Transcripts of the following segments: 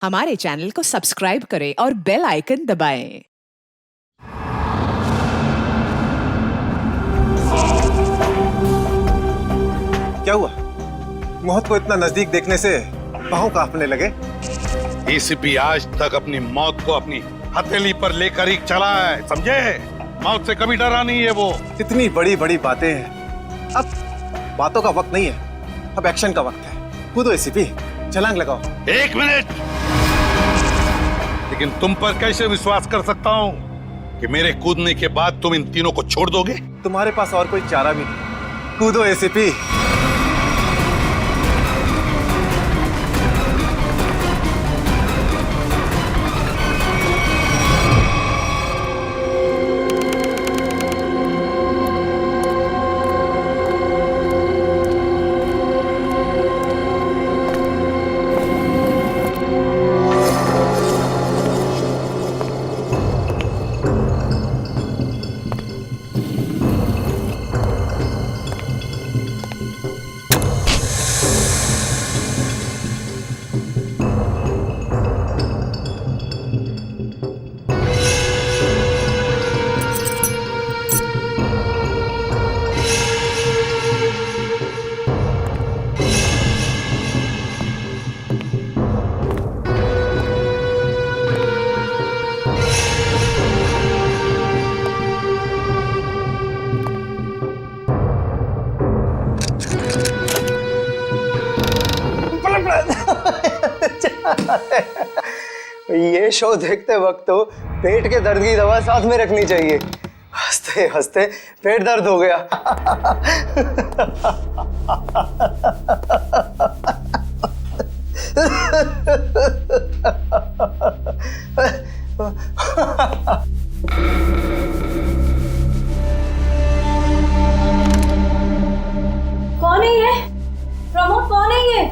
हमारे चैनल को सब्सक्राइब करें और बेल आइकन दबाएं। क्या हुआ? मौत को इतना नजदीक देखने से पांव कांपने लगे। एसीपी आज तक अपनी मौत को अपनी हथेली पर लेकर ही चला है, समझे? मौत से कभी डरा नहीं है वो। इतनी बड़ी बड़ी बातें हैं, अब बातों का वक्त नहीं है, अब एक्शन का वक्त है। कूदो एसीपी, छलांग लगाओ। 1 मिनट, लेकिन तुम पर कैसे विश्वास कर सकता हूँ कि मेरे कूदने के बाद तुम इन तीनों को छोड़ दोगे? तुम्हारे पास और कोई चारा भी नहीं। कूदो एसीपी। ये शो देखते वक्त तो पेट के दर्द की दवा साथ में रखनी चाहिए। हंसते हंसते पेट दर्द हो गया। कौन है ये? प्रमोद, कौन है ये?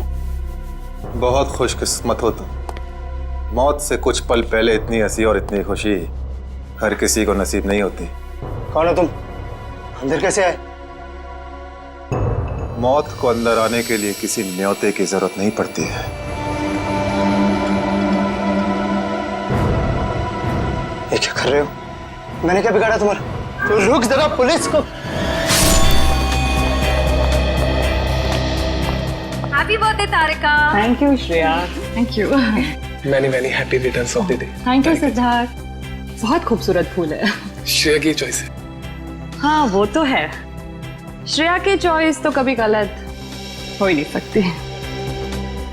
बहुत खुशकिस्मत हो तुम। मौत से कुछ पल पहले इतनी हंसी और इतनी खुशी हर किसी को नसीब नहीं होती। कौन हो तुम? अंदर कैसे आए? मौत को अंदर आने के लिए किसी न्योते की जरूरत नहीं पड़ती है। ये क्या कर रहे हो? मैंने क्या बिगाड़ा तुम्हारा? तो रुक जरा, पुलिस को। Happy birthday Tarika. Thank you Shreya. Thank you. Many happy returns of the day. Thank you Siddharth. बहुत खूबसूरत फूल है। श्रेया की चॉइस है। हाँ वो तो है, श्रेया की चॉइस तो कभी गलत हो ही नहीं सकती।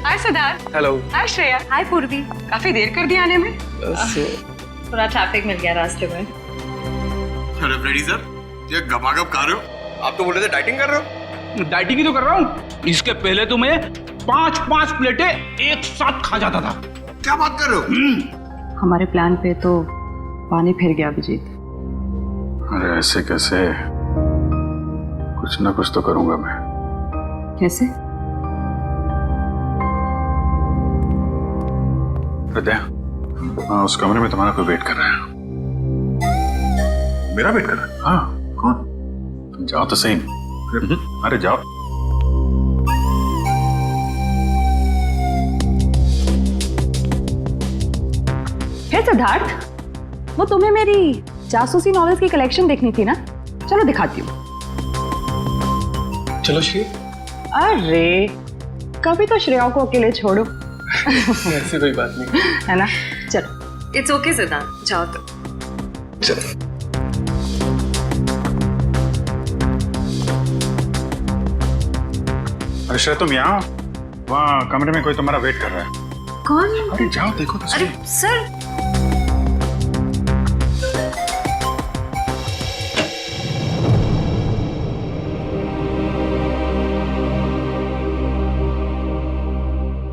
हाय सिद्धार्थ। हेलो। हाय श्रेया। हाय पूर्वी। काफी देर कर दी आने में। थोड़ा ट्रैफिक मिल गया रास्ते में। अरे फ्रेडी सर, ये गपागप खा रहे हो? आप तो बोले थे डाइटिंग कर रहे हो। डाइटिंग ही तो कर रहा हूँ। इसके पहले तो मैं 5-5 प्लेटें एक साथ खा जाता था। क्या बात कर रहे हो? हमारे प्लान पे तो पानी फिर गया अभिजीत। अरे ऐसे कैसे? कुछ ना कुछ तो करूंगा मैं। कैसे? हृदय, उस कमरे में तुम्हारा कोई वेट कर रहा है। मेरा वेट कर रहा है? हाँ। कौन? तुम जाओ तो सही। अरे जाओ। हे सिद्धार्थ, वो तुम्हें मेरी जासूसी नॉवेल्स की कलेक्शन देखनी थी ना? चलो दिखाती हूँ। चलो श्रेया। अरे कभी तो श्रेया को अकेले छोड़ो। ऐसी कोई बात नहीं है ना? चलो। इट्स ओके सिद्धार्थ, जाओ तो। चलो। अरे श्रेया, तुम यहाँ वहाँ कमरे में कोई तुम्हारा वेट कर रहा है। कौन? अरे जाओ देखो तो सही। अरे सर,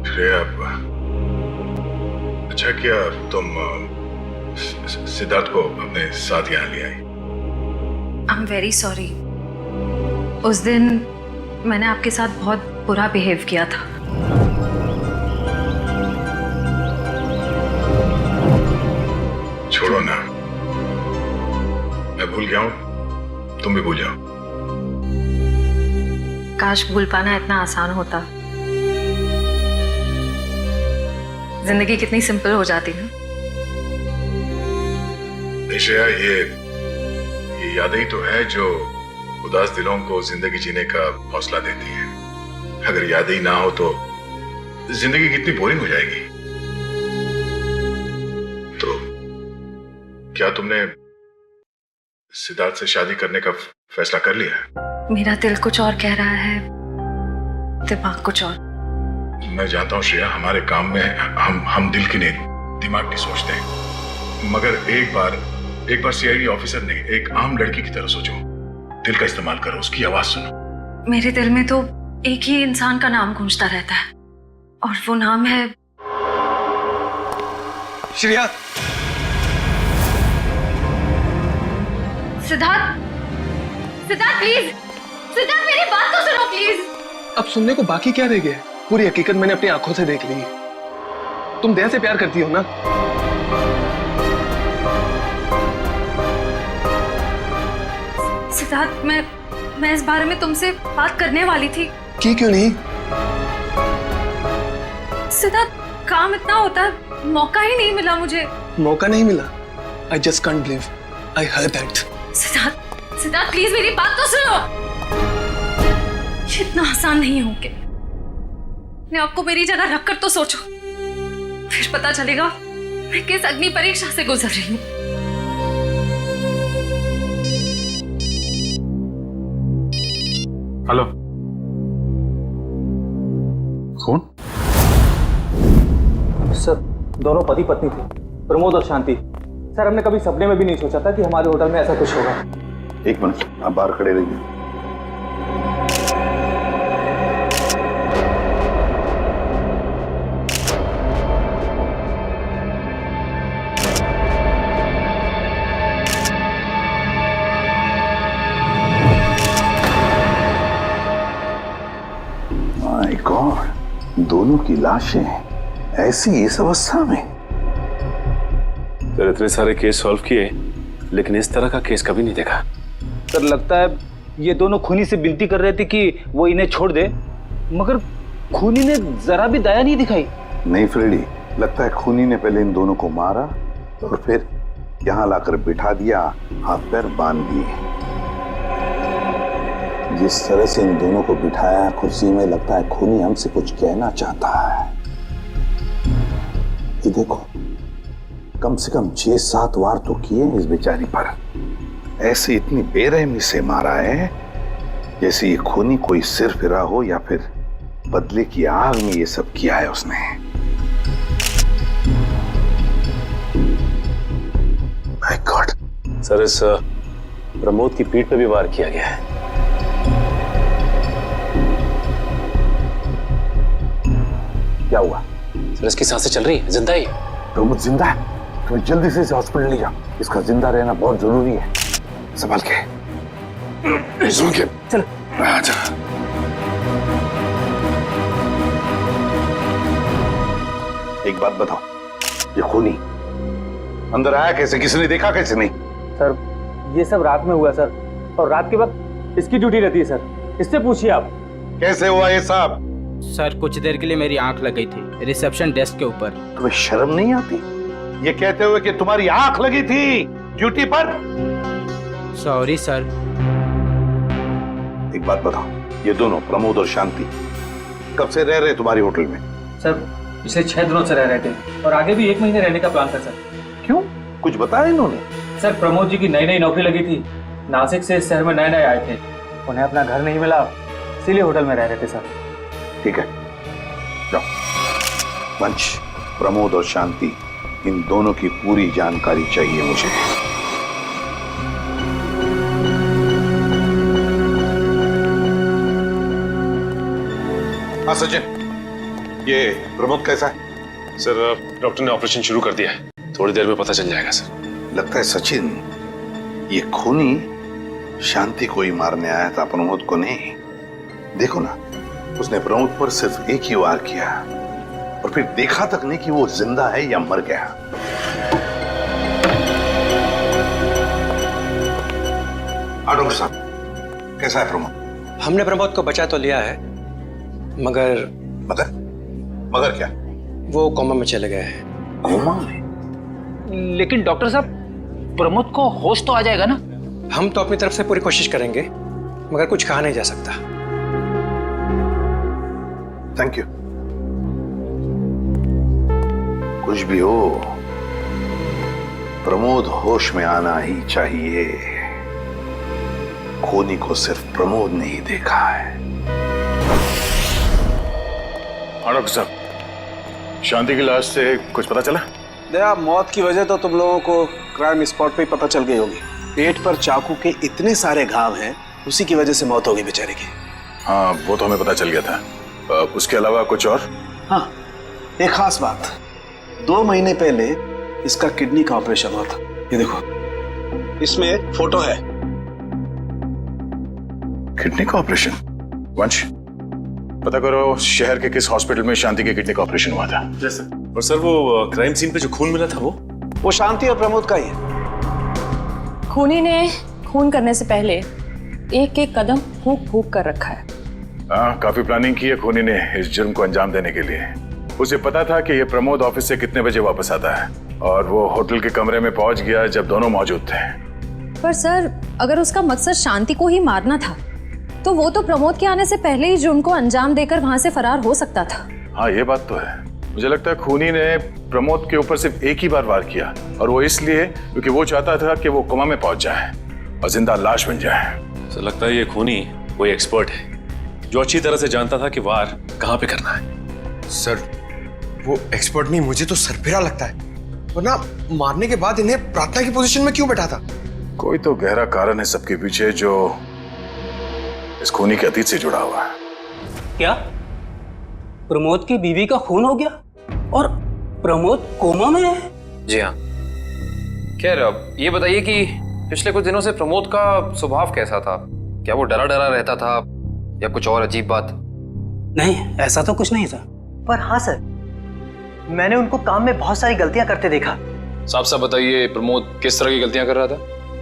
श्रेया, अच्छा किया तुम सिद्धार्थ को अपने साथ यहाँ ले आई। I am very sorry. उस दिन मैंने आपके साथ बहुत बुरा बिहेव किया था। छोड़ो ना, मैं भूल गया हूँ, तुम भी भूल जाओ। काश भूल पाना इतना आसान होता। जिंदगी कितनी सिंपल हो जाती ना। श्रेया, ये यादें ही तो है जो उदास दिलों को जिंदगी जीने का हौसला देती है। अगर यादें ही ना हो तो जिंदगी कितनी बोरिंग हो जाएगी। तो क्या तुमने सिद्धार्थ से शादी करने का फैसला कर लिया? मेरा दिल कुछ और कह रहा है, दिमाग कुछ और। मैं जानता हूँ श्रेया, हमारे काम में हम दिल की नहीं दिमाग की सोचते हैं, मगर एक बार सीआईडी ऑफिसर ने एक आम लड़की की तरह सोचो। दिल का इस्तेमाल करो, उसकी आवाज सुनो। मेरे दिल में तो एक ही इंसान का नाम गूंजता रहता है, और वो नाम है श्रेया, सिद्धार्थ। सिद्धार्थ प्लीज, सिद्धार्थ मेरी बात तो सुनो प्लीज। अब सुनने को बाकी क्या रह गया? पूरी हकीकत मैंने अपनी आंखों से देख ली। तुम दया से प्यार करती हो ना? सिद्धार्थ, मैं इस बारे में तुमसे बात करने वाली थी। की क्यों नहीं? सिद्धार्थ, काम इतना होता है, मौका ही नहीं मिला मुझे। मौका नहीं मिला? I just can't believe I heard that. Siddharth, Siddharth please मेरी बात तो सुनो। ये इतना आसान नहीं हो के अपने आपको मेरी जगह रखकर तो सोचो, फिर पता चलेगा मैं किस अग्नि परीक्षा से गुजर रही हूँ। हेलो, कौन? सर, दोनों पति पत्नी थे, प्रमोद और शांति। सर, हमने कभी सपने में भी नहीं सोचा था कि हमारे होटल में ऐसा कुछ होगा। एक मिनट, आप बाहर खड़े रहिए। माय गॉड, दोनों की लाशें ऐसी इस अवस्था में। सर, इतने सारे केस सॉल्व किए, लेकिन इस तरह का केस कभी नहीं देखा। सर, लगता है ये दोनों खूनी से विनती कर रहे थे कि वो इन्हें छोड़ दे, मगर खूनी ने जरा भी दया नहीं दिखाई। नहीं फ्रेडी, लगता है खूनी ने पहले इन दोनों को मारा और फिर यहाँ लाकर बिठा दिया, हाथ पैर बांध दिए। जिस तरह से इन दोनों को बिठाया कुर्सी में, लगता है खूनी हमसे कुछ कहना चाहता है। ये देखो, कम से कम 6-7 वार तो किए इस बेचारी पर। ऐसे इतनी बेरहमी से मारा है जैसे ये खूनी कोई सिर फिरा हो, या फिर बदले की आग में ये सब किया है उसने। My God. सर, इस प्रमोद की पीठ पे भी वार किया गया है। क्या हुआ? सर, इसकी सांसें चल रही है, जिंदा ही है। प्रमोद जिंदा है? तुम्हें जल्दी से इसे हॉस्पिटल ले जाओ, इसका जिंदा रहना बहुत जरूरी है। संभाल के, चल। आजा। एक बात बताओ, ये खूनी अंदर आया कैसे? किसी देखा कैसे? नहीं सर, ये सब रात में हुआ सर, और रात के वक्त इसकी ड्यूटी रहती है सर, इससे पूछिए आप। कैसे हुआ ये सब? सर, कुछ देर के लिए मेरी आंख लग गई थी रिसेप्शन डेस्क के ऊपर। तुम्हें शर्म नहीं आती ये कहते हुए कि तुम्हारी आंख लगी थी ड्यूटी पर? Sorry sir. एक बात बताओ, ये दोनों प्रमोद और शांति कब से रह रहे तुम्हारी होटल में? सर, पिछले 6 दिनों से रह रहे थे, और आगे भी 1 महीने रहने का प्लान था सर। क्यों, कुछ बताया इन्होंने? सर, प्रमोद जी की नई नौकरी लगी थी, नासिक से इस शहर में नए आए थे, उन्हें अपना घर नहीं मिला, इसीलिए होटल में रह रहे थे सर। ठीक है, जाओ। पंच, प्रमोद और शांति, इन दोनों की पूरी जानकारी चाहिए मुझे। हाँ सचिन, ये प्रमोद कैसा है? सर, डॉक्टर ने ऑपरेशन शुरू कर दिया है, थोड़ी देर में पता चल जाएगा सर। लगता है सचिन, ये खूनी शांति को ही मारने आया था, प्रमोद को नहीं। देखो ना, उसने प्रमोद पर सिर्फ एक ही वार किया, और फिर देखा तक नहीं कि वो जिंदा है या मर गया। डॉक्टर साहब, कैसा है प्रमोद? हमने प्रमोद को बचा तो लिया है, मगर मगर क्या? वो कोमा में चले गए हैं। कोमा में? लेकिन डॉक्टर साहब, प्रमोद को होश तो आ जाएगा ना? हम तो अपनी तरफ से पूरी कोशिश करेंगे, मगर कुछ कहा नहीं जा सकता। Thank you. कुछ भी हो, प्रमोद होश में आना ही चाहिए। खूनी को सिर्फ प्रमोद ने ही देखा है। डॉक्टर साहब, शांति की लाश से कुछ पता चला? दया, मौत की वजह तो तुम लोगों को क्राइम स्पॉट पे ही पता चल गई होगी। पेट पर चाकू के इतने सारे घाव हैं, उसी की वजह से मौत हो गई बेचारे की। हाँ, वो तो हमें पता चल गया था। उसके अलावा कुछ और? हाँ, एक खास बात। 2 महीने पहले इसका किडनी का ऑपरेशन हुआ था। ये देखो, इसमें एक फोटो है। किडनी का ऑपरेशन? वंश, पता करो शहर के किस हॉस्पिटल में शांति के किडनी का ऑपरेशन हुआ था। जैसे? और सर, वो क्राइम सीन पे जो खून मिला था वो शांति और प्रमोद का ही है। खूनी ने खून करने से पहले एक एक कदम फूंक फूंक कर रखा है। हाँ, काफी प्लानिंग की है खूनी ने इस जुर्म को अंजाम देने के लिए। उसे पता था कि ये प्रमोद ऑफिस से कितने बजे वापस आता है, और वो होटल के कमरे में पहुंच गया जब दोनों मौजूद थे। पर सर, अगर उसका मकसद शांति को ही मारना था, तो वो तो प्रमोद के आने से पहले ही जुर्म को अंजाम देकर वहां से फरार हो सकता था। हाँ, ये बात तो है। मुझे लगता है खूनी ने प्रमोद के ऊपर सिर्फ एक ही बार वार किया, और वो इसलिए क्योंकि वो चाहता था कि वो कोमा में पहुंच जाए और जिंदा लाश बन जाए। सर, लगता है ये खूनी कोई एक्सपर्ट है जो अच्छी तरह से जानता था कि वार कहाँ पे करना है। सर, वो एक्सपर्ट नहीं, मुझे तो सरफिरा लगता है। वरना मारने के बाद इन्हें प्रार्थना की पोजीशन में क्यों बैठा था? कोई तो गहरा कारण है सबके पीछे जो इस खूनी के अतीत से जुड़ा हुआ है। क्या प्रमोद की बीवी का खून हो गया और प्रमोद कोमा में है? जी हाँ। खैर, अब ये बताइए कि पिछले कुछ दिनों से प्रमोद का स्वभाव कैसा था? क्या वो डरा डरा रहता था या कुछ और अजीब बात? नहीं, ऐसा तो कुछ नहीं था। पर हाँ सर, मैंने उनको काम में बहुत सारी गलतियां करते देखा। साफ साफ बताइए, प्रमोद किस तरह की गलतियां कर रहा था?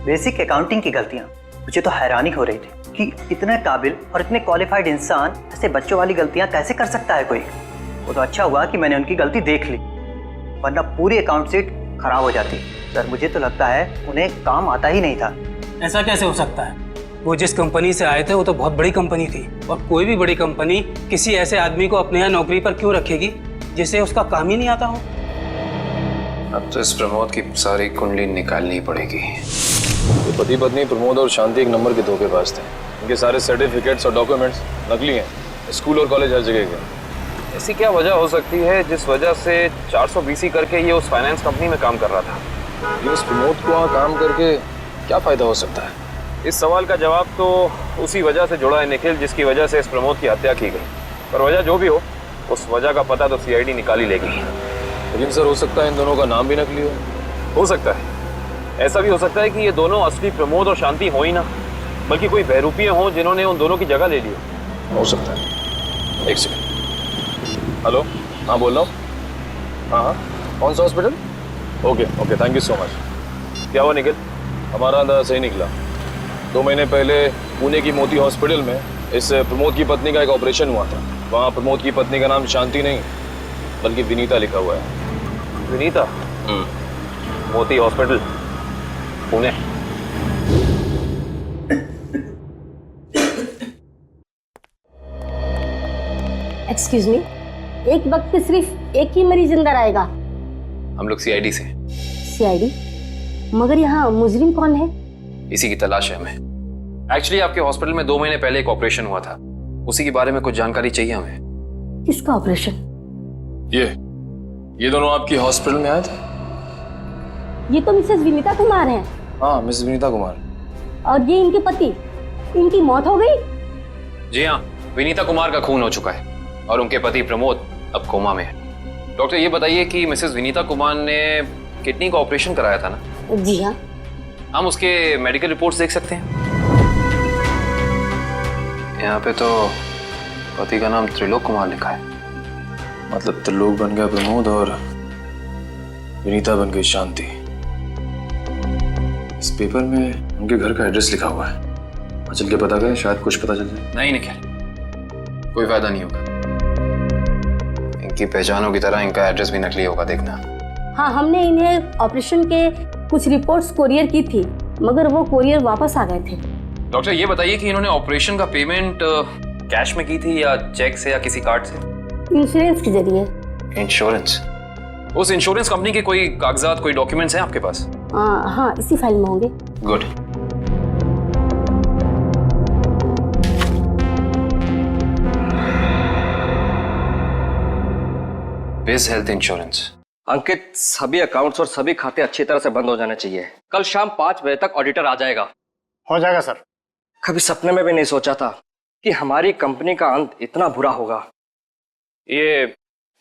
बेसिक अकाउंटिंग की गलतियां। मुझे तो हैरानी हो रही थी कि इतने काबिल और इतने क्वालिफाइड इंसान ऐसे बच्चों वाली गलतियां कैसे कर सकता है कोई। वो तो अच्छा हुआ कि मैंने उनकी गलती देख ली, वरना पूरी अकाउंट शीट खराब हो जाती। सर, मुझे तो लगता है उन्हें काम आता ही नहीं था। ऐसा कैसे हो सकता है? वो जिस कंपनी से आए थे वो तो बहुत बड़ी कंपनी थी, और कोई भी बड़ी कंपनी किसी ऐसे आदमी को अपने यहाँ नौकरी पर क्यों रखेगी जिसे उसका काम ही नहीं आता हो? अब तो इस प्रमोद की सारी कुंडली निकालनी पड़ेगी। ये पति पत्नी प्रमोद और शांति एक नंबर के धोखेबाज थे। इनके सारे सर्टिफिकेट्स और डॉक्यूमेंट्स नकली हैं। स्कूल और कॉलेज हर जगह के। ऐसी क्या वजह हो सकती है जिस वजह से 420 करके ये उस फाइनेंस कंपनी में काम कर रहा था? ये उस प्रमोद को वहाँ काम करके क्या फायदा हो सकता है? इस सवाल का जवाब तो उसी वजह से जुड़ा है निखिल, जिसकी वजह से इस प्रमोद की हत्या की गई। पर वजह जो भी हो, उस वजह का पता तो सीआईडी निकाल ही लेगी। लेकिन सर, हो सकता है इन दोनों का नाम भी नकली हो सकता है। ऐसा भी हो सकता है कि ये दोनों असली प्रमोद और शांति हो ही ना, बल्कि कोई बहरूपिये हों जिन्होंने उन दोनों की जगह ले ली हो सकता है। एक सेकंड। हेलो, हाँ बोल रहा हूँ। हाँ, कौन सा hospital? Okay, thank you so much. क्या हुआ निखिल? हमारा अंदाजा सही निकला। 2 महीने पहले पुणे की मोती हॉस्पिटल में इस प्रमोद की पत्नी का एक ऑपरेशन हुआ था। वहाँ प्रमोद की पत्नी का नाम शांति नहीं बल्कि विनीता लिखा हुआ है। विनीता? मोती हॉस्पिटल, पुणे। एक्सक्यूज मी, एक वक्त पे सिर्फ एक ही मरीज अंदर आएगा? हम लोग सीआईडी से। सीआईडी? मगर यहाँ मुजरिम कौन है? इसी की तलाश है हमें। एक्चुअली आपके हॉस्पिटल में 2 महीने पहले एक ऑपरेशन हुआ था, उसी के बारे में कुछ जानकारी चाहिए हमें। किसका ऑपरेशन? ये दोनों आपकी हॉस्पिटल में आए थे? ये तो मिसेस विनीता कुमार हैं। हाँ, मिसेस विनीता कुमार। और ये इनके पति, इनकी मौत हो गई? जी हाँ, विनीता कुमार का खून हो चुका है और उनके पति प्रमोद अब कोमा में है। डॉक्टर, ये बताइए कि मिसेस विनीता कुमार ने किडनी का ऑपरेशन कराया था ना? जी हाँ। हम उसके मेडिकल रिपोर्ट्स देख सकते हैं? यहाँ पे तो पति का नाम त्रिलोक कुमार लिखा है। मतलब त्रिलोक बन गया प्रमोद और विनीता बन गई शांति। इस पेपर में उनके घर का एड्रेस लिखा हुआ है। चल के पता करें, शायद कुछ पता चल जाए। नहीं निखिल, कोई फायदा नहीं होगा। इनकी पहचानों की तरह इनका एड्रेस भी नकली होगा, देखना। हाँ, हमने इन्हें ऑपरेशन के कुछ रिपोर्ट्स कोरियर की थी, मगर वो कोरियर वापस आ गए थे। डॉक्टर ये बताइए कि इन्होंने ऑपरेशन का पेमेंट कैश में की थी या चेक से या किसी कार्ड से? इंश्योरेंस के जरिए। इंश्योरेंस? उस इंश्योरेंस कंपनी के कोई कागजात, कोई डॉक्यूमेंट्स हैं आपके पास? हाँ, इसी फाइल में होंगे। गुड। बिज हेल्थ इंश्योरेंस। अंकित, सभी अकाउंट्स और सभी खाते अच्छी तरह से बंद हो जाने चाहिए। कल शाम 5 बजे तक ऑडिटर आ जाएगा। हो जाएगा सर। कभी सपने में भी नहीं सोचा था कि हमारी कंपनी का अंत इतना बुरा होगा। ये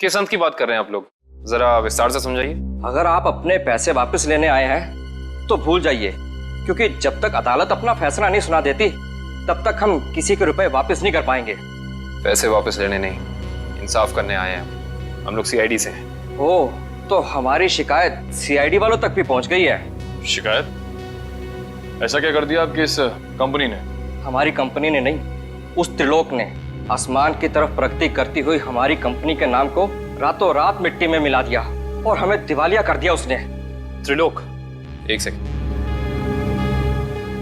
किस अंत की बात कर रहे हैं आप लोग? जरा विस्तार से समझाइए। अगर आप अपने पैसे वापस लेने आए हैं तो भूल जाइए, क्योंकि जब तक अदालत अपना फैसला नहीं सुना देती तब तक हम किसी के रुपए वापस नहीं कर पाएंगे। पैसे वापस लेने नहीं, इंसाफ करने आए हैं हम लोग। सीआईडी से हैं। ओह, तो हमारी शिकायत सीआईडी वालों तक भी पहुंच गई है। शिकायत? ऐसा क्या कर दिया आपकी इस कंपनी ने? हमारी कंपनी ने नहीं, उस त्रिलोक ने आसमान की तरफ प्रगति करती हुई हमारी कंपनी के नाम को रातों रात मिट्टी में मिला दिया और हमें दिवालिया कर दिया उसने। त्रिलोक? एक सेकंड,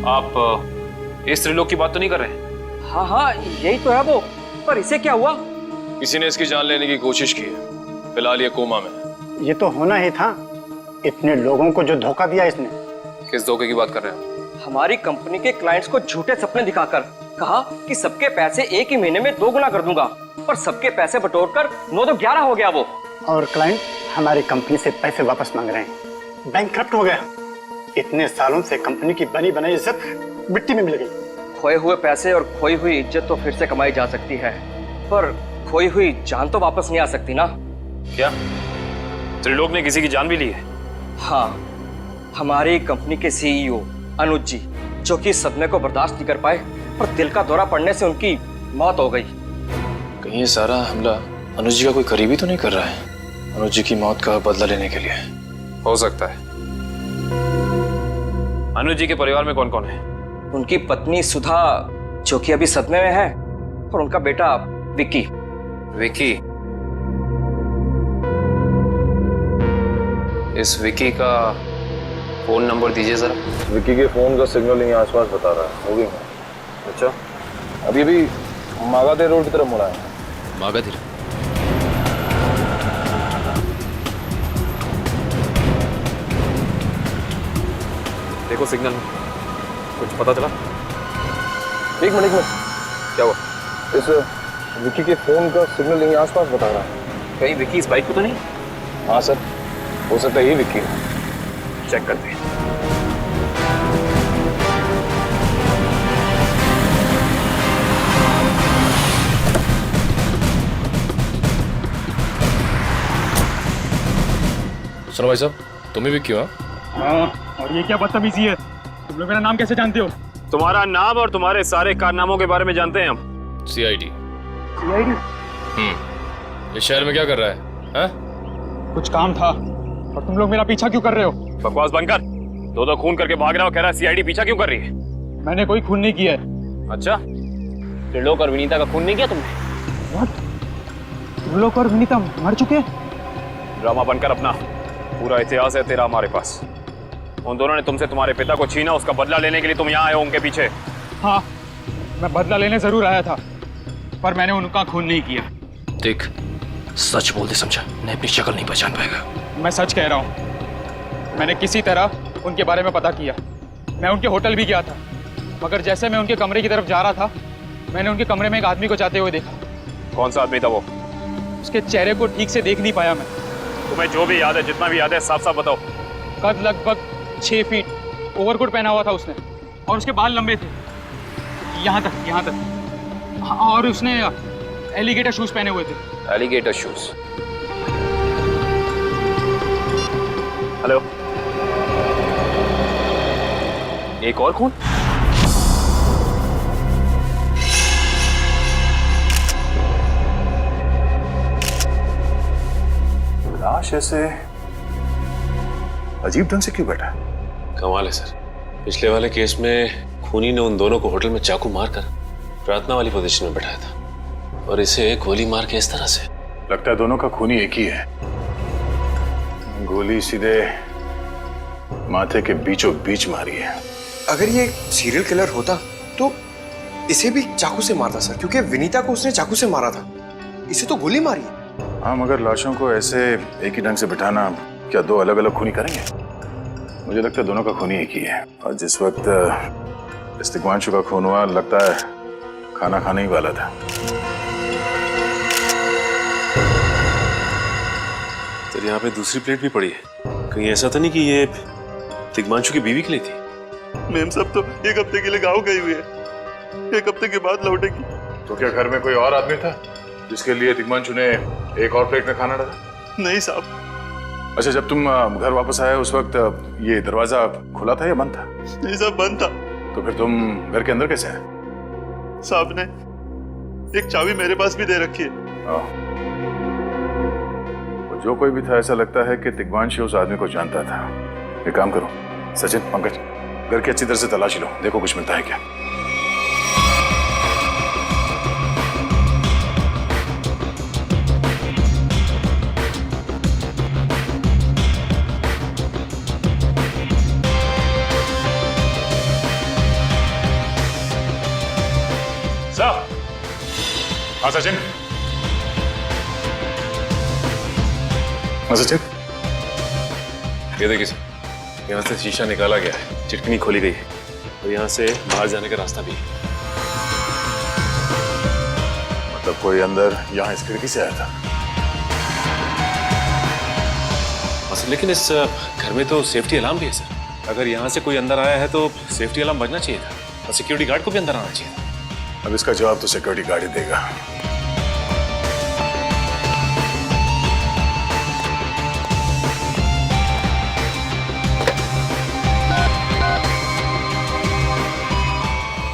आप इस त्रिलोक की बात तो नहीं कर रहे? हाँ हाँ, यही तो है वो। पर इसे क्या हुआ? किसी ने इसकी जान लेने की कोशिश की है, फिलहाल ये कोमा में। ये तो होना ही था, इतने लोगों को जो धोखा दिया इसने। किस धोखे की बात कर रहे हैं? हमारी कंपनी के क्लाइंट्स को झूठे सपने दिखाकर कहा कि सबके पैसे एक ही महीने में 2 गुना कर दूंगा, पर सबके पैसे बटोरकर 9 तो 11 हो गया वो। और क्लाइंट हमारी कंपनी से पैसे वापस मांग रहे हैं। बैंकक्रप्ट हो गया। इतने सालों से कंपनी की बनी बनाई इज्जत मिट्टी में मिल गई। खोए हुए पैसे और खोई हुई इज्जत तो फिर से कमाई जा सकती है, पर खोई हुई जान तो वापस नहीं आ सकती ना। क्या त्रिलोक ने किसी की जान भी ली है? हाँ, हमारी कंपनी के सीईओ अनुज जी, जो कि सदमे को बर्दाश्त नहीं कर पाए, पर दिल का दौरा पड़ने से उनकी मौत हो गई। कहीं ये सारा हमला अनुज जी का कोई करीबी तो नहीं कर रहा है? अनुज जी की मौत का बदला लेने के लिए? हो सकता है। अनुज जी के परिवार में कौन कौन है? उनकी पत्नी सुधा, जो कि अभी सदमे में है, और उनका बेटा विक्की। विक्की? इस विक्की का फोन नंबर दीजिए जरा। विक्की के फोन का सिग्नल यहीं आसपास बता रहा है। होगी। अच्छा, अभी भी मागाधे रोड की तरफ मुड़ा है। मागाधे? देखो सिग्नल कुछ पता चला? एक मिनट। क्या हुआ? इस विक्की के फोन का सिग्नल यहीं आसपास बता रहा है। कहीं विक्की इस बाइक को तो नहीं? हाँ सर, हो सकता है ये विक्की। चेक करते हैं। सुनो भाई साहब, तुम ही विक्की हो? हाँ, और ये क्या बदतमीजी है? तुम लोग मेरा नाम कैसे जानते हो? तुम्हारा नाम और तुम्हारे सारे कारनामों के बारे में जानते हैं हम। सीआईडी। सीआईडी? इस शहर में क्या कर रहा है? हा? कुछ काम था, और तुम लोग मेरा पीछा क्यों कर रहे हो? बकवास बंद कर। दो खून करके भाग रहा हो, कह रहा है सीआईडी पीछा क्यों कर रही है? मैंने कोई खून नहीं किया है। अच्छा, त्रिलोक और विनीता का खून नहीं किया तुमने? What? त्रिलोक और विनीता मर चुके हैं? ड्रामा बनकर अपना पूरा इतिहास है तेरा हमारे पास। उन दोनों ने तुमसे तुम्हारे पिता को छीना, उसका बदला लेने के लिए तुम यहाँ आए हो उनके पीछे। हाँ, मैं बदला लेने जरूर आया था, पर मैंने उनका खून नहीं किया। देख, सच बोल दे समझा, नहीं अपनी शक्ल नहीं पहचान पाएगा। मैं सच कह रहा हूँ। मैंने किसी तरह उनके बारे में पता किया। मैं उनके होटल भी गया था, मगर जैसे मैं उनके कमरे की तरफ जा रहा था, मैंने उनके कमरे में एक आदमी को जाते हुए देखा। कौन सा आदमी था वो? उसके चेहरे को ठीक से देख नहीं पाया मैं। तुम्हें जो भी याद है, जितना भी याद है, साफ साफ बताओ। कद लगभग 6 फीट, ओवरकोट पहना हुआ था उसने, और उसके बाल लंबे थे यहाँ तक। हाँ, और उसने एलिगेटर शूज पहने हुए थे। Alligator shoes? हेलो, एक और खून? लाश ऐसे अजीब ढंग से क्यों बैठा है? कमाल है सर, पिछले वाले केस में खूनी ने उन दोनों को होटल में चाकू मारकर प्रार्थना वाली पोजीशन में बैठाया था, और इसे गोली मार के इस तरह से। लगता है दोनों का खूनी एक ही है। गोली सीधे माथे के बीचों बीच मारी है। अगर ये सीरियल किलर होता तो इसे भी चाकू से मारता सर, क्योंकि विनीता को उसने चाकू से मारा था, इसे तो गोली मारी। हाँ, मगर लाशों को ऐसे एक ही ढंग से बिठाना क्या दो अलग अलग खूनी करेंगे? मुझे लगता है दोनों का खूनी एक ही है। और जिस वक्त इस तिग्मांशु का खून हुआ, लगता है खाना खाने ही वाला था। तो यहाँ पे दूसरी प्लेट भी पड़ी है, कहीं ऐसा तो नहीं कि ये तिग्मांशु की बीवी के लिए थी? मैम सब तो एक हफ्ते के लिए गाँव गई हुई है, एक हफ्ते के बाद लौटेगी। तो क्या घर में कोई और आदमी था जिसके लिए तिग्मांशु ने एक और प्लेट में खाना डाला? नहीं साहब। अच्छा, जब तुम घर वापस आए उस वक्त ये दरवाजा खुला था या बंद था? नहीं साहब, बंद था। तो फिर तुम घर के अंदर कैसे आए? साहब ने एक चाबी मेरे पास भी दे रखी है। जो कोई भी था, ऐसा लगता है कि तिग्मांशु उस आदमी को जानता था। एक काम करो सचिन, पंकज, घर की अच्छी तरह से तलाशी लो, देखो कुछ मिलता है क्या। हाँ सचिन, सचिन, ये देखिए सर, यहाँ से शीशा निकाला गया है, चिटकनी खोली गई है और यहाँ से बाहर जाने का रास्ता भी है। मतलब कोई अंदर यहाँ इस खिड़की से आया था? लेकिन इस घर में तो सेफ्टी अलार्म भी है सर। अगर यहाँ से कोई अंदर आया है तो सेफ्टी अलार्म बजना चाहिए था और सिक्योरिटी गार्ड को भी अंदर आना चाहिए था। अब इसका जवाब तो सिक्योरिटी गार्ड ही देगा।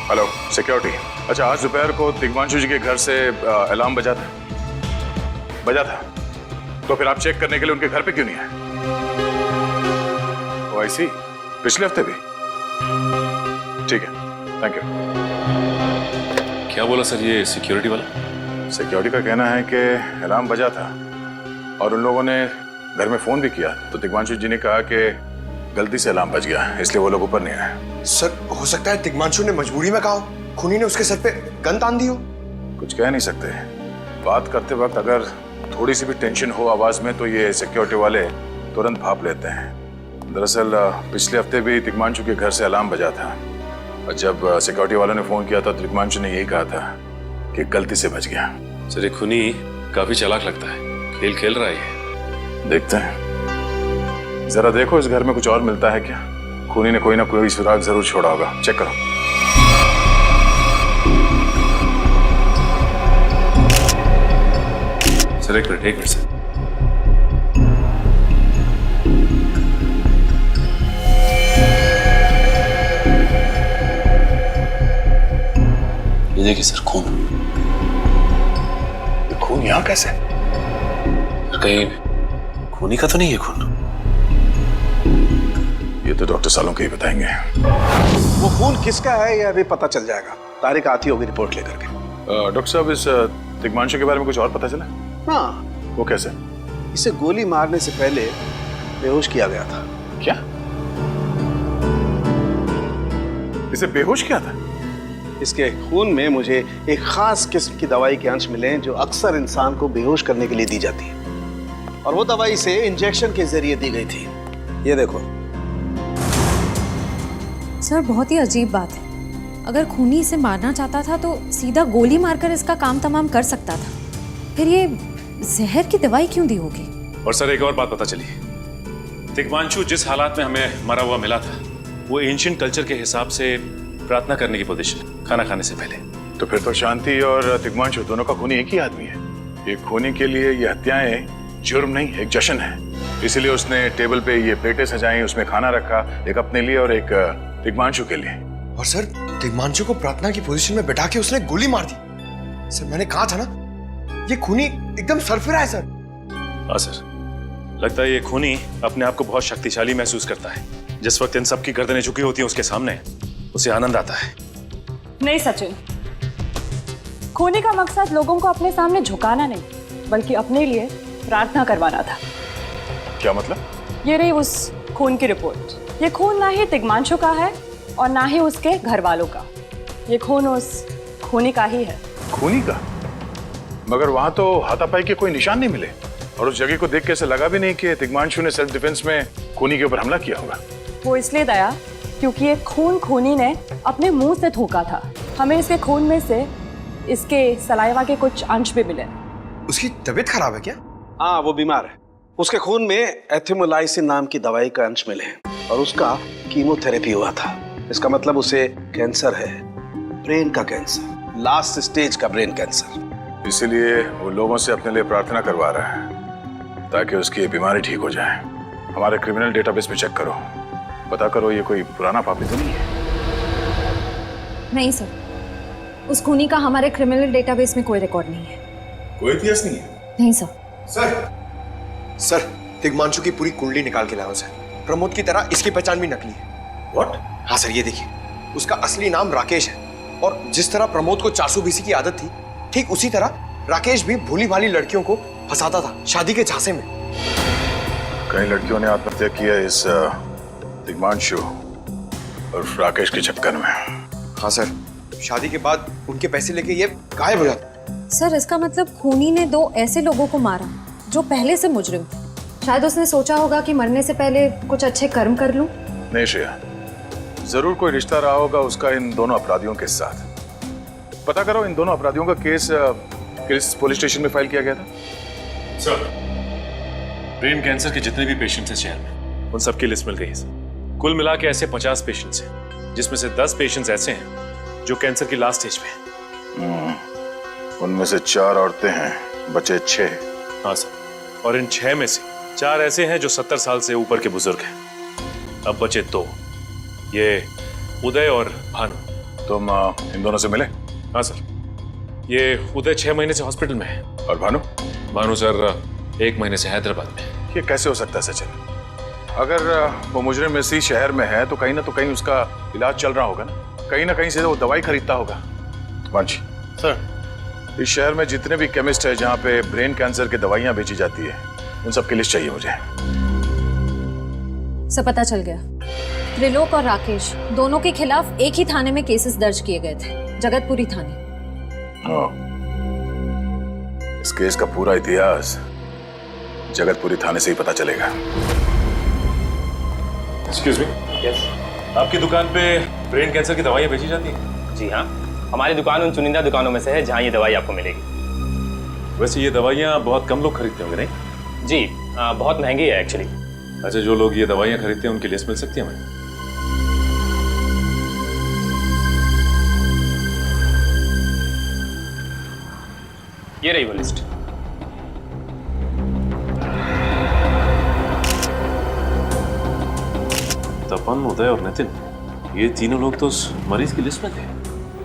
हेलो सिक्योरिटी, अच्छा आज दोपहर को तिग्मांशु जी के घर से अलार्म बजा था, तो फिर आप चेक करने के लिए उनके घर पे क्यों नहीं आए? ओ आई सी, पिछले हफ्ते भी? ठीक है, थैंक यू। क्या बोला सर ये सिक्योरिटी वाला? सिक्योरिटी का कहना है कि अलार्म बजा था और उन लोगों ने घर में फोन भी किया, तो तिग्मांशु जी ने कहा कि गलती से अलार्म बज गया, इसलिए वो लोग ऊपर नहीं आए। सर हो सकता है तिग्मांशु ने मजबूरी में कहा, खूनी ने उसके सर पे गन तान दी हो। कुछ कह नहीं सकते, बात करते वक्त अगर थोड़ी सी भी टेंशन हो आवाज में तो ये सिक्योरिटी वाले तुरंत भाप लेते हैं। दरअसल पिछले हफ्ते भी तिग्मांशु के घर से अलार्म बजा था और जब सिक्योरिटी वालों ने फोन किया था तो तिग्मांशु ने यही कहा था कि गलती से बच गया। सर ये खूनी काफी चालाक लगता है, खेल खेल रहा है। देखते हैं, जरा देखो इस घर में कुछ और मिलता है क्या। खूनी ने कोई ना कोई सुराग जरूर छोड़ा होगा, चेक करो। सर एक मिनट सर। ये देखिए सर, खून। ये खून यहाँ कैसे? कहीं खूनी का तो नहीं है खून? ये तो डॉक्टर सालों के ही बताएंगे। वो खून किसका है ये अभी पता चल जाएगा, तारिक आती होगी रिपोर्ट लेकर के। डॉक्टर साहब, इस तिग्मांशु के बारे में कुछ और पता चला? हाँ। वो कैसे? इसे गोली मारने से पहले बेहोश किया गया था। क्या? इसे बेहोश किया था? इसके खून में मुझे एक खास किस्म की दवाई के अंश मिले जो अक्सर इंसान को बेहोश करने के लिए दी जाती है, और वो दवाई इसे इंजेक्शन के जरिए दी गई थी। ये देखो सर, बहुत ही अजीब बात है। अगर खूनी इसे मारना चाहता था तो सीधा गोली मारकर इसका काम तमाम कर सकता था, फिर ये जहर की दवाई क्यों दी होगी? और सर एक और बात पता चली, तिग्मांशु जिस हालात में हमें मरा हुआ मिला था वो एंशिएंट कल्चर के हिसाब से प्रार्थना करने की पोजीशन, खाना खाने से पहले। तो फिर तो शांति और तिग्मांशु दोनों का खूनी एक ही आदमी है। ये खूनी के लिए ये हत्याएं जुर्म नहीं, एक जश्न है। इसीलिए उसने टेबल पे ये प्लेटें सजाई, उसमें खाना रखा, एक अपने लिए और एक तिग्मांशु के लिए। और सर तिग्मांशु को प्रार्थना की पोजीशन में बैठा के उसने गोली मार दी। सर मैंने कहा था ना, ये खूनी एकदम सरफिरा है सर। हाँ सर, लगता है ये खूनी अपने आप को बहुत शक्तिशाली महसूस करता है। जिस वक्त इन सब की गर्दनें झुकी होती हैं उसके सामने, उसे आनंद आता है। नहीं सचिन, खूनी का मकसद लोगों को अपने सामने झुकाना नहीं, बल्कि अपने लिए प्रार्थना करवाना था। क्या मतलब? ये रही उस खून की रिपोर्ट। ये खून ना ही तिग्मांशु का है और ना ही उसके घर वालों का। ये खून उस खूनी का ही है। खूनी का? मगर वहां तो हाथापाई के कोई निशान नहीं मिले और उस जगह को देख के ऐसा लगा भी नहीं कि तिग्मांशु ने सेल्फ डिफेंस में खूनी के ऊपर हमला किया होगा। वो इसलिए दया क्योंकि ये खून खूनी ने अपने मुंह से थूका था। हमें इसके खून में से इसके सलाइवा के कुछ अंश भी मिले। उसकी तबीयत खराब है क्या? हाँ, वो बीमार है। उसके खून में एथिमोलाइसिन नाम की दवाई का अंश मिले हैं और उसका कीमोथेरेपी हुआ था। इसका मतलब उसे कैंसर है, ब्रेन का कैंसर, लास्ट स्टेज का ब्रेन कैंसर। इसीलिए वो लोगों से अपने लिए प्रार्थना करवा रहा है ताकि उसकी बीमारी ठीक हो जाए। हमारे क्रिमिनल डेटाबेस में चेक करो, पता करो ये कोई पुराना पापी तो नहीं है। नहीं सर, उस खूनी का हमारे क्रिमिनल डेटाबेस में कोई रिकॉर्ड नहीं है। कोई इतिहास नहीं है? नहीं सर। सर, तिग्मांशु की पूरी कुंडली निकाल के लाओ सर। प्रमोद की तरह इसकी पहचान भी नकली है। What? हाँ सर, ये देखिए, उसका असली नाम राकेश है और जिस तरह प्रमोद को 420 की आदत थी, ठीक उसी तरह राकेश भी भोली भाली लड़कियों को फंसाता था शादी के झांसे में। कई लड़कियों ने आत्महत्या की है इस तिग्मांशु और राकेश के चक्कर में। हाँ सर, शादी के बाद उनके पैसे लेके ये गायब हो जाता। सर, इसका मतलब खूनी ने 2 ऐसे लोगों को मारा जो पहले से मुजरिम थे। शायद उसने सोचा होगा कि मरने से पहले कुछ अच्छे कर्म कर लूं। नहीं श्रेया, जरूर कोई रिश्ता रहा होगा उसका इन दोनों अपराधियों के साथ। पता करो इन दोनों अपराधियों का केस किस पुलिस स्टेशन में फाइल किया गया था? सर, ब्रेन कैंसर के जितने भी पेशेंट्स हैं शहर में, उन सबकी लिस्ट मिल गई है सर। कुल मिला के ऐसे 50 पेशेंट्स हैं, जिसमें से 10 पेशेंट्स ऐसे हैं जो कैंसर की लास्ट स्टेज पे हैं। उनमें से 4 औरतें हैं, बचे 6। हाँ सर, और इन 6 में से 4 ऐसे हैं जो 70 साल से ऊपर के बुजुर्ग हैं। अब बचे 2, ये उदय और भानु। तुम इन दोनों से मिले? हाँ सर, ये उदय 6 महीने से हॉस्पिटल में है। और भानु? भानु सर 1 महीने से हैदराबाद में। ये कैसे हो सकता है सचिन? अगर वो मुजरिम इसी शहर में है तो कहीं उसका इलाज चल रहा होगा ना कहीं से वो दवाई खरीदता होगा। वांची सर, इस शहर में जितने भी केमिस्ट है जहाँ पे ब्रेन कैंसर की दवाइयाँ बेची जाती है, उन सब की लिस्ट चाहिए मुझे। सब पता चल गया। त्रिलोक और राकेश दोनों के खिलाफ एक ही थाने में केसेस दर्ज किए गए थे, जगतपुरी थाने। इस केस का पूरा इतिहास जगतपुरी थाने से ही पता चलेगा। एक्सक्यूज मी, यस, आपकी दुकान पे ब्रेन कैंसर की दवाइयाँ बेची जाती हैं? जी हाँ, हमारी दुकान उन चुनिंदा दुकानों में से है जहाँ ये दवाई आपको मिलेगी। वैसे ये दवाइयाँ बहुत कम लोग खरीदते होंगे नहीं? जी, बहुत महंगी है एक्चुअली। अच्छा, जो लोग ये दवाइयाँ खरीदते हैं उनकी लिस्ट मिल सकती है हमें? ये रही वो लिस्ट। तपन, उदय और नितिन, ये तीनों लोग तो उस मरीज की लिस्ट में थे।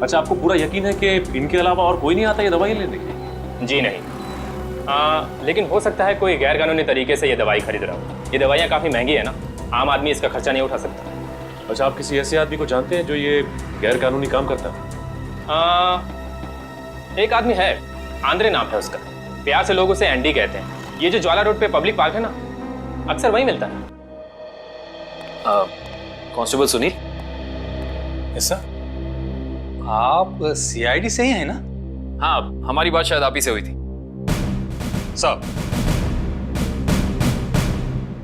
अच्छा, आपको पूरा यकीन है कि इनके अलावा और कोई नहीं आता ये दवाई लेने के लिए? जी नहीं, लेकिन हो सकता है कोई गैर कानूनी तरीके से ये दवाई खरीद रहा हो। ये दवाइयाँ काफ़ी महंगी है ना, आम आदमी इसका खर्चा नहीं उठा सकता। अच्छा, आप किसी ऐसे आदमी को जानते हैं जो ये गैर कानूनी काम करता है? एक आदमी है, आंद्रे नाम है उसका। प्यार से लोग उसे एंडी कहते हैं। ये जो ज्वाला रोड पे पब्लिक पार्क है ना, अक्सर वहीं मिलता है। कांस्टेबल सुनील? Yes sir. आप सीआईडी से ही हैं ना? हाँ, हमारी बात शायद आप ही से हुई थी। सर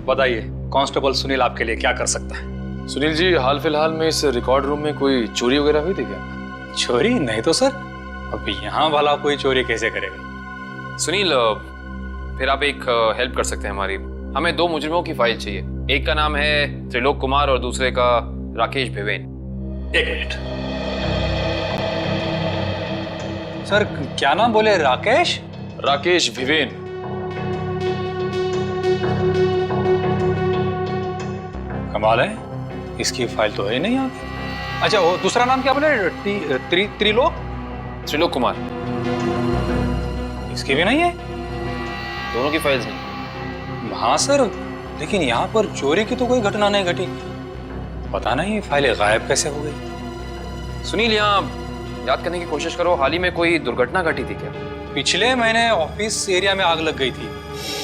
बताइए, कांस्टेबल सुनील आपके लिए क्या कर सकता है? सुनील जी, हाल फिलहाल में इस रिकॉर्ड रूम में कोई चोरी वगैरह हुई थी क्या? चोरी नहीं तो सर, अब यहाँ वाला कोई चोरी कैसे करेगा? सुनील, फिर आप एक हेल्प कर सकते हैं हमारी। हमें 2 मुजरिमों की फाइल चाहिए। एक का नाम है त्रिलोक कुमार और दूसरे का राकेश भिवेन। 1 मिनट सर, क्या नाम बोले? राकेश? राकेश भिवेन। कमाल है, इसकी फाइल तो है नहीं आगे। अच्छा, वो दूसरा नाम क्या बोले? त्रिलोक? त्रिलोक कुमार। इसकी भी नहीं है? दोनों की फाइल्स नहीं। हाँ सर, लेकिन यहाँ पर चोरी की तो कोई घटना नहीं घटी। पता नहीं फाइलें गायब कैसे हो गई। सुनील, यहाँ याद करने की कोशिश करो, हाल ही में कोई दुर्घटना घटी थी क्या? पिछले महीने ऑफिस एरिया में आग लग गई थी,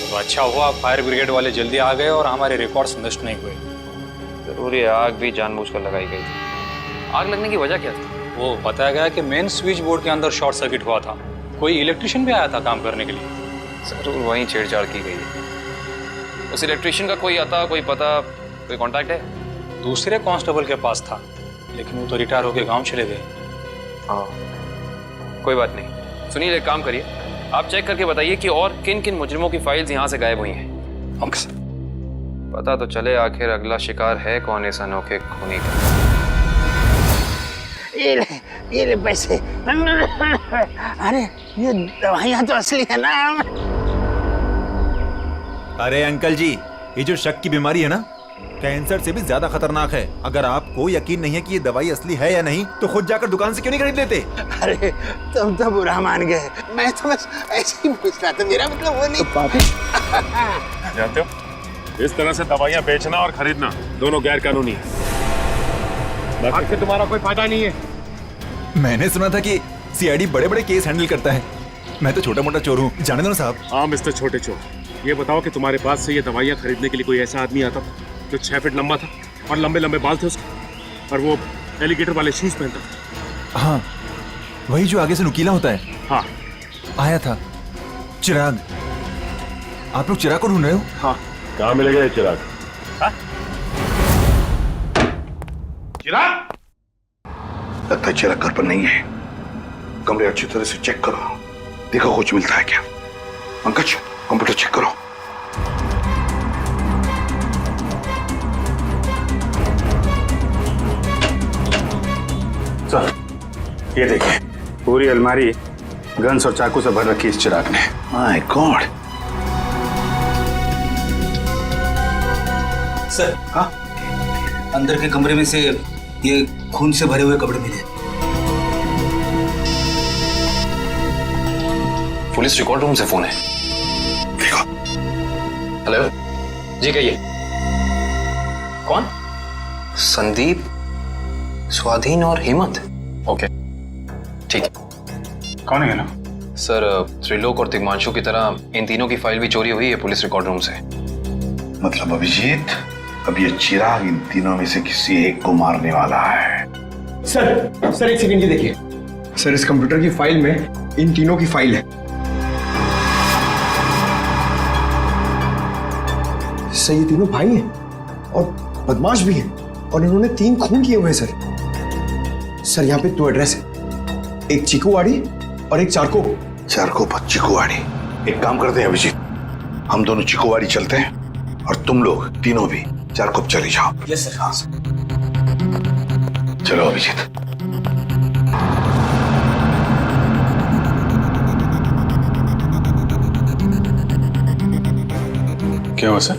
तो अच्छा हुआ फायर ब्रिगेड वाले जल्दी आ गए और हमारे रिकॉर्ड्स नष्ट नहीं हुए। जरूर ये आग भी जानबूझकर लगाई गई थी। आग लगने की वजह क्या थी? वो बताया गया कि मेन स्विच बोर्ड के अंदर शॉर्ट सर्किट हुआ था। कोई इलेक्ट्रिशियन भी आया था काम करने के लिए। जरूर वहीं छेड़छाड़ की गई है। उस इलेक्ट्रिशियन का कोई आता, कोई पता, कोई कांटेक्ट है? दूसरे कांस्टेबल के पास था, लेकिन वो तो रिटायर होकर गांव चले गए। हाँ, कोई बात नहीं। सुनिए, एक काम करिए, आप चेक करके बताइए कि और किन किन मुजरिमों की फाइल्स यहाँ से गायब हुई हैं। Okay sir. पता तो चले आखिर अगला शिकार है कौन इस अनोखे खूनी का। ये ले पैसे। अरे ये दवाइयाँ तो असली है ना। अरे अंकल जी, ये जो शक की बीमारी है ना, कैंसर से भी ज्यादा खतरनाक है। अगर आपको यकीन नहीं है कि ये दवाई असली है या नहीं, तो खुद जाकर दुकान से क्यों नहीं खरीद लेते? अरे तुम तो बुरा मान गए, मैं तो बस ऐसे ही पूछ रहा था, मेरा मतलब वो नहीं। जानते हो, इस तरह से दवाइयाँ बेचना और खरीदना दोनों गैर कानूनी है। आखिर तुम्हारा कोई फायदा नहीं है। मैंने सुना था कि सीआईडी बड़े बड़े केस हैंडल करता है। मैं तो छोटा मोटा चोर हूँ, जाने दो ना साहब। हाँ मिस्टर छोटे चोर, ये बताओ कि तुम्हारे पास से ये दवाइयाँ खरीदने के लिए कोई ऐसा आदमी आता जो 6 फीट लंबा था और लंबे लंबे बाल थे उसके, और वो एलिगेटर वाले शूज पहनता था? हाँ, वही जो आगे से नुकीला होता है। हाँ, आया था चिराग। आप लोग चिराग को ढूंढ रहे हो? हाँ। कहाँ मिलेगा ये चिराग? चिराग? लगता है चिराग घर पर नहीं है। कमरे अच्छी तरह से चेक करो, देखो कुछ मिलता है क्या। पंकज, कंप्यूटर चेक करो। सर, ये देखिए, पूरी अलमारी गन्स और चाकू से भर रखी इस चिराग ने। My God. सर, हाँ, अंदर के कमरे में से ये खून से भरे हुए कपड़े मिले। पुलिस रिकॉर्ड रूम से फोन है। देखो। हेलो जी, कहिए। कौन? संदीप, स्वाधीन और हेमंत। ओके, ठीक है। कौन है ना? सर, त्रिलोक और तिग्मांशु की तरह इन तीनों की फाइल भी चोरी हुई है पुलिस रिकॉर्ड रूम से। मतलब अभिजीत, अब ये चिराग इन तीनों में से किसी एक को मारने वाला है। सर एक सेकंड, ये देखिए सर, इस कंप्यूटर की फाइल में इन तीनों की फाइल है। सर ये तीनों भाई हैं और बदमाश भी हैं, और इन्होंने 3 खून किए हुए हैं सर। सर यहाँ पे 2 एड्रेस है, एक चीकूवाड़ी और एक चारकोप। चारकोप और चीकूवाड़ी। एक काम करते हैं अभिजीत, हम दोनों चीकूवाड़ी चलते हैं और तुम लोग तीनों भी चारकोप चले जाओ। Yes sir. हाँ सर। चलो अभिजीत। क्या हुआ सर?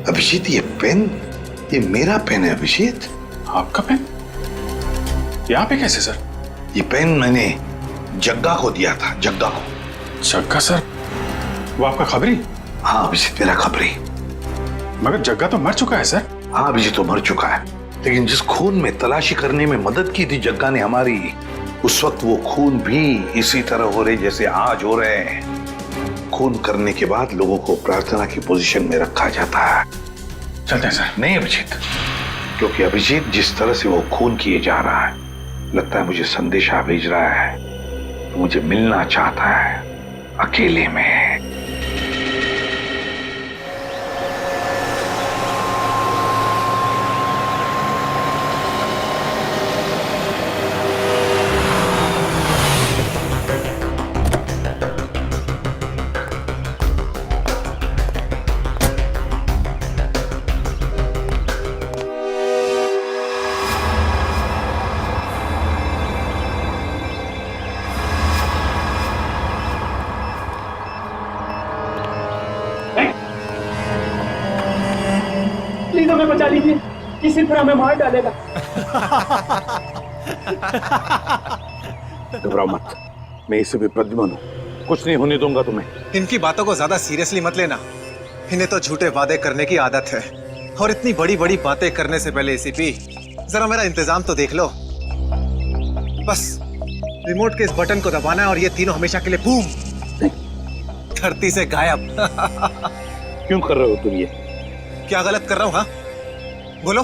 अभिजीत, ये पेन, ये मेरा पेन है अभिजीत। आपका पेन? यहाँ पे कैसे सर? ये पेन मैंने जग्गा को दिया था, जग्गा को। जग्गा सर? वो आपका खबरी? हाँ अभिजीत, मेरा खबरी। मगर जग्गा तो मर चुका है सर। हाँ अभिजीत, तो मर चुका है, लेकिन जिस खून में तलाशी करने में मदद की थी जग्गा ने हमारी, उस वक्त वो खून भी इसी तरह हो रहे जैसे आज हो रहे हैं। खून करने के बाद लोगों को प्रार्थना की पोजीशन में रखा जाता है। चलते हैं सर। नहीं अभिजीत, क्योंकि अभिजीत जिस तरह से वो खून किए जा रहा है, लगता है मुझे संदेशा भेज रहा है, तो मुझे मिलना चाहता है अकेले में। प्लीज हमें बचा लीजिए, किसी तरह हमें मार डालेगा। घबराओ मत, मैं इसे भी प्रद्युम्न हूं, कुछ नहीं होने दूंगा तुम्हें। इनकी बातों को ज्यादा सीरियसली मत लेना। इन्हें तो झूठे वादे करने की आदत है, और इतनी बड़ी बड़ी बातें करने से पहले एसीपी जरा मेरा इंतजाम तो देख लो। बस रिमोट के इस बटन को दबाना है और ये तीनों हमेशा के लिए बूम धरती से गायब। क्यों कर रहे हो तुम ये? क्या गलत कर रहा हूँ? हाँ बोलो।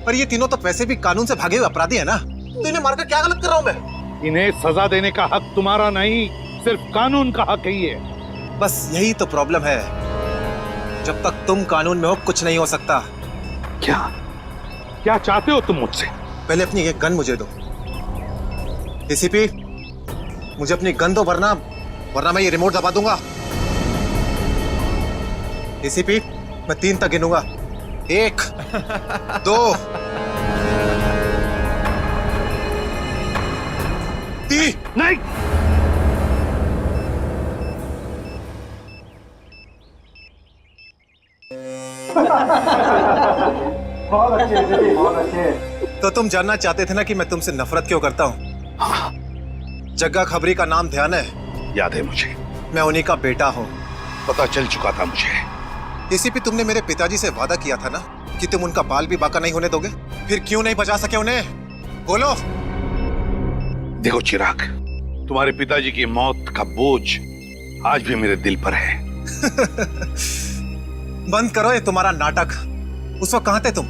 पर ये तीनों तो वैसे भी कानून से भागे हुए अपराधी है ना, तो इन्हें मारकर क्या गलत कर रहा हूँ मैं? इन्हें सजा देने का हक तुम्हारा नहीं, सिर्फ कानून का हक ही है। बस यही तो प्रॉब्लम है, जब तक तुम कानून में हो कुछ नहीं हो सकता। क्या क्या चाहते हो तुम मुझसे? पहले अपनी ये गन मुझे दो। एसीपी, मुझे अपनी गन दो, वरना मैं ये रिमोट दबा दूंगा। एसीपी, मैं 3 तक गिनूंगा। 1 2 3। नहीं, बहुत अच्छे, बहुत अच्छे। तो तुम जानना चाहते थे ना कि मैं तुमसे नफरत क्यों करता हूँ? हाँ। जग्गा खबरी का नाम ध्यान है? याद है मुझे। मैं उन्हीं का बेटा हूँ। पता चल चुका था मुझे। एसीपी, तुमने मेरे पिताजी से वादा किया था ना कि तुम उनका बाल भी बाका नहीं होने दोगे, फिर क्यों नहीं बचा सके उन्हें? बोलो। देखो चिराग, तुम्हारे पिताजी की मौत का बोझ आज भी मेरे दिल पर है। बंद करो ये तुम्हारा नाटक। उस वक्त कहाँ थे तुम,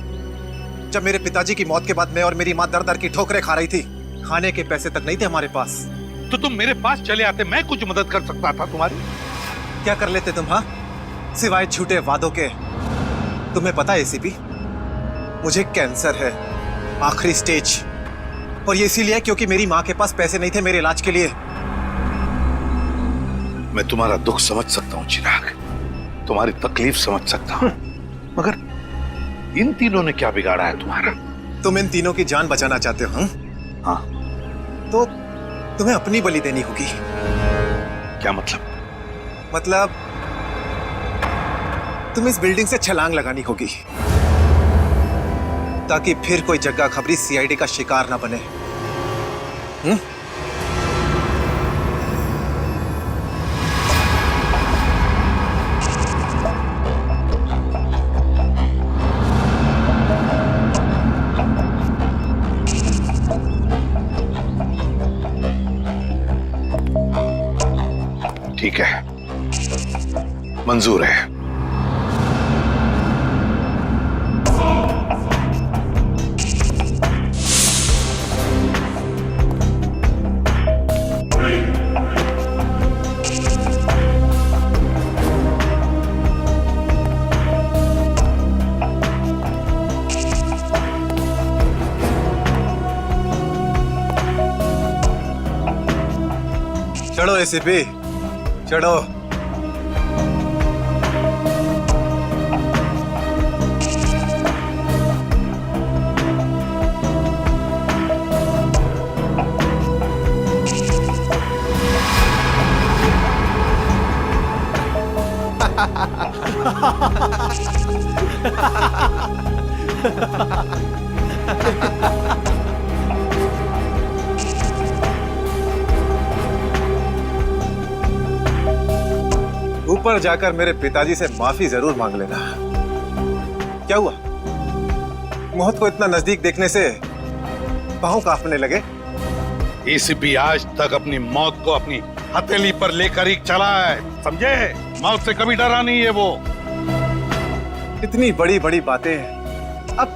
जब मेरे पिताजी की मौत के बाद मैं और मेरी माँ दर दर की ठोकरें खा रही थी? खाने के पैसे तक नहीं थे हमारे पास। तो तुम मेरे पास चले आते, मैं कुछ मदद कर सकता था तुम्हारी। क्या कर लेते तुम? हाँ, सिवाय झूठे वादों के। तुम्हें पता है एसीपी, मुझे कैंसर है, आखिरी स्टेज। और ये इसीलिए क्योंकि मेरी माँ के पास पैसे नहीं थे मेरे इलाज के लिए। मैं तुम्हारा दुख समझ सकता हूँ चिराग, तुम्हारी तकलीफ समझ सकता हूँ, मगर इन तीनों ने क्या बिगाड़ा है तुम्हारा? तुम इन तीनों की जान बचाना चाहते हो? हाँ। तो तुम्हें अपनी बलि देनी होगी। क्या मतलब? मतलब तुम इस बिल्डिंग से छलांग लगानी होगी, ताकि फिर कोई जग्गा खबरी सीआईडी का शिकार ना बने। ठीक है, मंजूर है। चढ़ो एसीपी, चढ़ो। ऊपर जाकर मेरे पिताजी से माफी जरूर मांग लेना। क्या हुआ, मौत को इतना नजदीक देखने से पांव कांपने लगे? एसीपी आज तक अपनी मौत को अपनी हथेली पर लेकर ही चला है, समझे? मौत से कभी डरा नहीं है वो। इतनी बड़ी बड़ी बातें, अब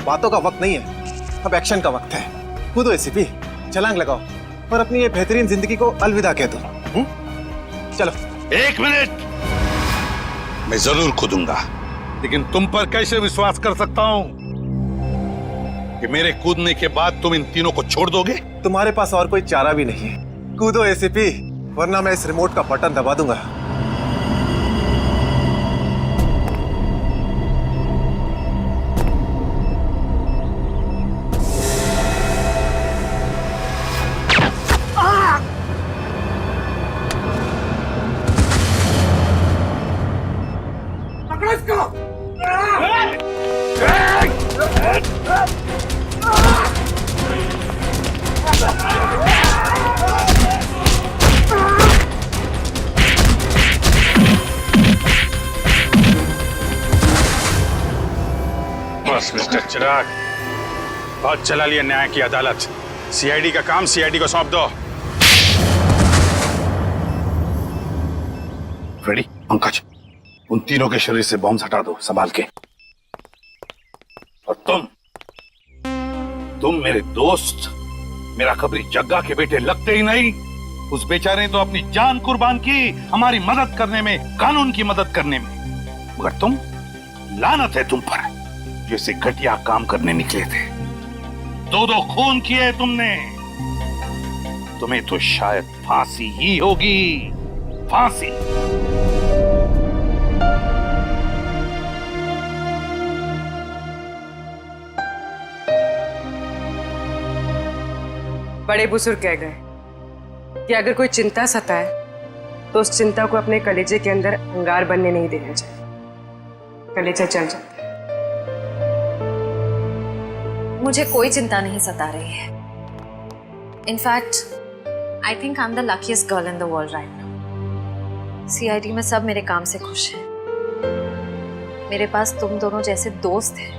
बातों का वक्त नहीं है, अब एक्शन का वक्त है। कूदो एसीपी, छलांग लगाओ और अपनी ये बेहतरीन जिंदगी को अलविदा कह दो। चलो। 1 मिनट, मैं जरूर कूदूंगा, लेकिन तुम पर कैसे विश्वास कर सकता हूं कि मेरे कूदने के बाद तुम इन तीनों को छोड़ दोगे? तुम्हारे पास और कोई चारा भी नहीं है। कूदो एसीपी, वरना मैं इस रिमोट का बटन दबा दूंगा। बस मिस्टर चिराग, बहुत चला लिया न्याय की अदालत। सीआईडी का काम सीआईडी को सौंप दो। फ्रेडी, पंकज, उन तीनों के शरीर से बॉम्ब हटा दो संभाल के। और तुम मेरे दोस्त, मेरा खबरी जग्गा के बेटे लगते ही नहीं। उस बेचारे ने तो अपनी जान कुर्बान की हमारी मदद करने में, कानून की मदद करने में। मगर तुम, लानत है तुम पर, जैसे घटिया काम करने निकले थे। दो खून किए तुमने। तुम्हें तो शायद फांसी ही होगी, फांसी। बड़े बुजुर्ग कह गए कि अगर कोई चिंता सताए तो उस चिंता को अपने कलेजे के अंदर अंगार बनने नहीं देना चाहिए। कलेजा जल जाता है। मुझे कोई चिंता नहीं सता रही है। In fact I think I am the luckiest girl in the world right now. CID में सब मेरे काम से खुश हैं। मेरे पास तुम दोनों जैसे दोस्त हैं।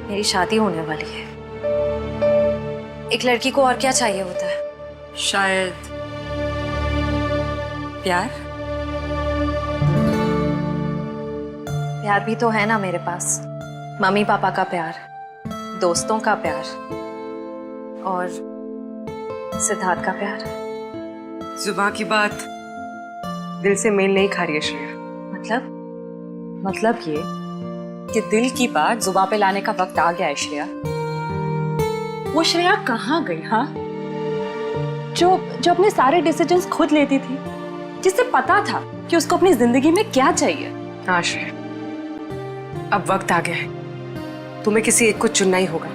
मेरी शादी होने वाली है। एक लड़की को और क्या चाहिए होता है? शायद प्यार। प्यार भी तो है ना मेरे पास। मम्मी पापा का प्यार, दोस्तों का प्यार और सिद्धार्थ का प्यार। जुबान की बात दिल से मेल नहीं खा रही है श्रेया। मतलब ये कि दिल की बात जुबान पे लाने का वक्त आ गया है श्रेया। वो श्रेया कहाँ गई? हाँ, जो अपने सारे डिसीजंस खुद लेती थी, जिससे पता था कि उसको अपनी जिंदगी में क्या चाहिए। हाँ श्रेया, अब वक्त आ गया है। तुम्हें किसी एक को चुनना ही होगा।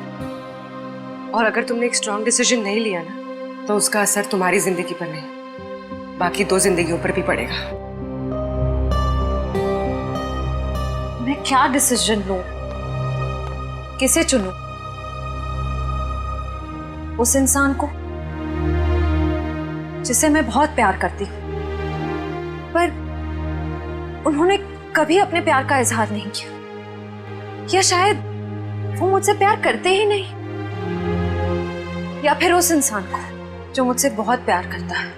और अगर तुमने एक स्ट्रॉन्ग डिसीजन नहीं लिया ना, तो उसका असर तुम्हारी जिंदगी पर नहीं, बाकी 2 जिंदगियों पर भी पड़ेगा। मैं क्या डिसीजन लूं? किसे चुनूं? उस इंसान को जिसे मैं बहुत प्यार करती हूँ, पर उन्होंने कभी अपने प्यार का इजहार नहीं किया, या शायद वो मुझसे प्यार करते ही नहीं, या फिर उस इंसान को जो मुझसे बहुत प्यार करता है,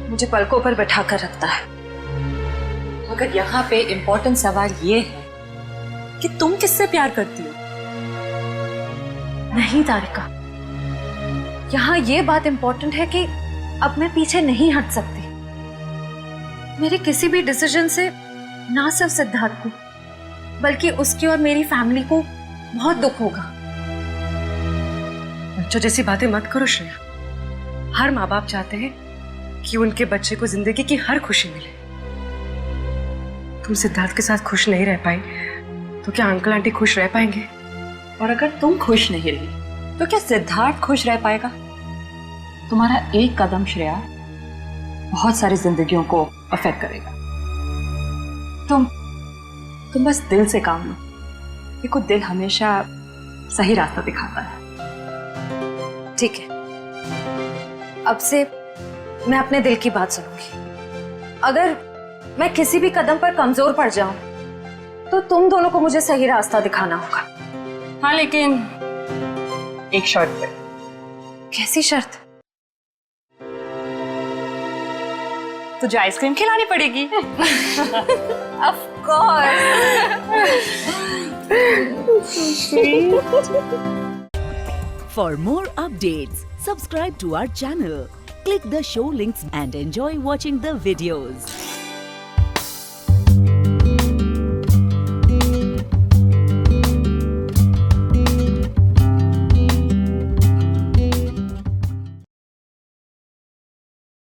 मुझे पलकों पर बैठा कर रखता है। मगर यहाँ पे इम्पोर्टेंट सवाल ये है कि तुम किससे प्यार करती हो? नहीं तारिका, यहाँ ये बात इम्पोर्टेंट है कि अब मैं पीछे नहीं हट सकती। मेरे किसी भी डिसीजन से ना सिर्फ सिद्धार्थ को, बल्कि उसकी और मेरी फैमिली को बहुत दुख होगा। बच्चों जैसी बातें मत करो श्रेया। हर माँ बाप चाहते हैं कि उनके बच्चे को जिंदगी की हर खुशी मिले। तुम सिद्धार्थ के साथ खुश नहीं रह पाई तो क्या अंकल आंटी खुश रह पाएंगे? और अगर तुम खुश नहीं रही तो क्या सिद्धार्थ खुश रह पाएगा? तुम्हारा एक कदम श्रेया बहुत सारी जिंदगियों को अफेक्ट करेगा। तुम बस दिल से काम लो। देखो, दिल हमेशा सही रास्ता दिखाता है। ठीक है, अब से मैं अपने दिल की बात सुनूंगी। अगर मैं किसी भी कदम पर कमजोर पड़ जाऊं तो तुम दोनों को मुझे सही रास्ता दिखाना होगा। हाँ, लेकिन एक शर्त पे। कैसी शर्त? तुझे आइसक्रीम खिलानी पड़ेगी। Of course. For more updates, subscribe to our channel, click the show links and enjoy watching the videos.